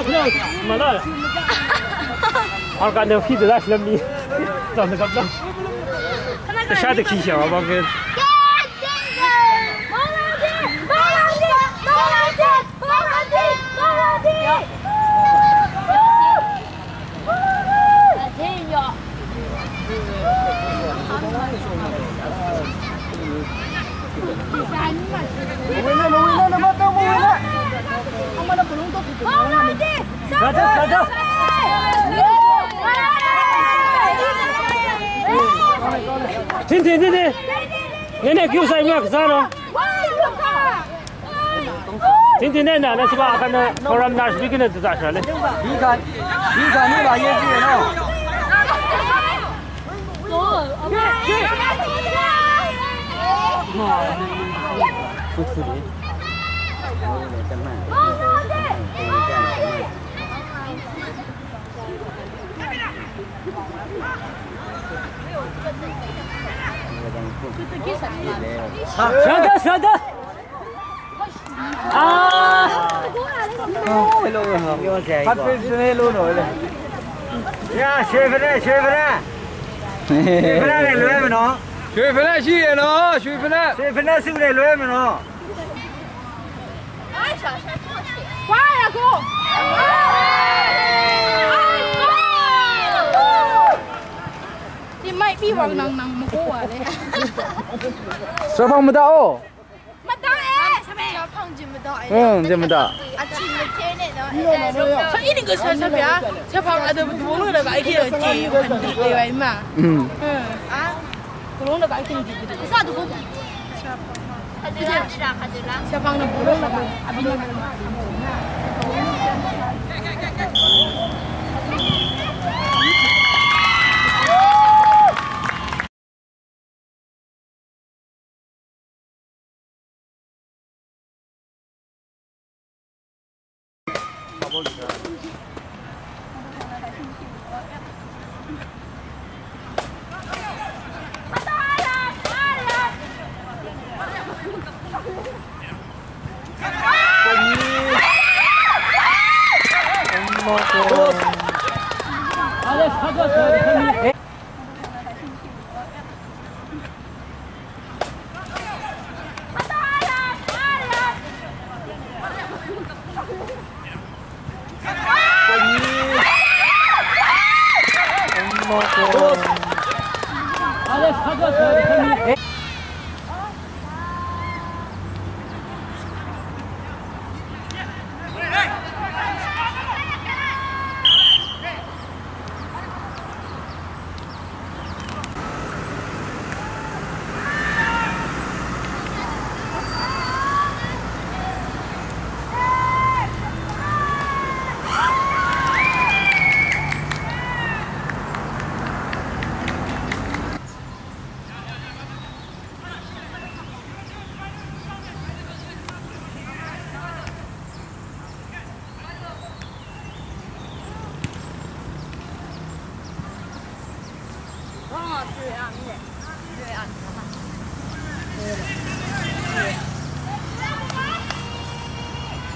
그냥 말아. 아까 내가 피드 다시 남니. 저는 갑자기. 샤드 키셔 방금.听，那给我啥样子了？听那是吧？看那突然那是给那咋说嘞？你看你把眼睛呢？不处理。舍得啊！hello 他这是 hello 了呀，学不来乱没弄，学不来是也弄，学不来是不来乱没弄。快呀哥！你买比王能么过嘞？小胖没到哦。没到哎，小胖就没到哎。这么大。啊，今天呢？他一定个小边，小胖那都不弄那个一个接很低对吧嘛？啊，不弄那个一定低的。啥都不。小胖的不弄那个，啊，不弄那个。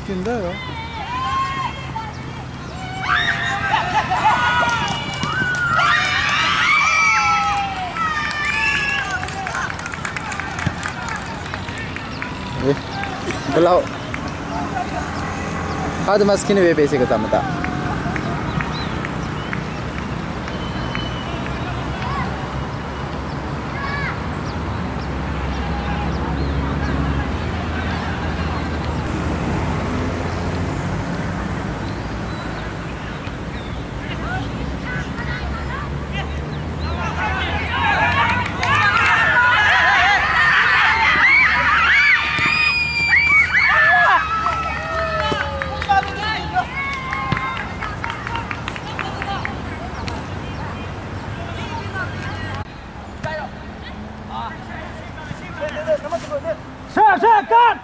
真的哟。Belau. Ada maskin we basic kata mata.是干！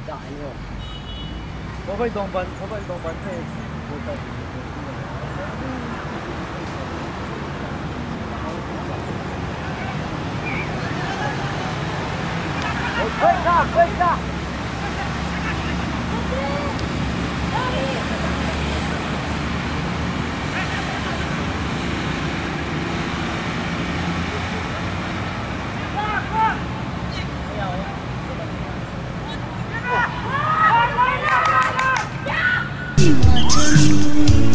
大哟。我会动班，我会动班配。可以上，可以上。我真。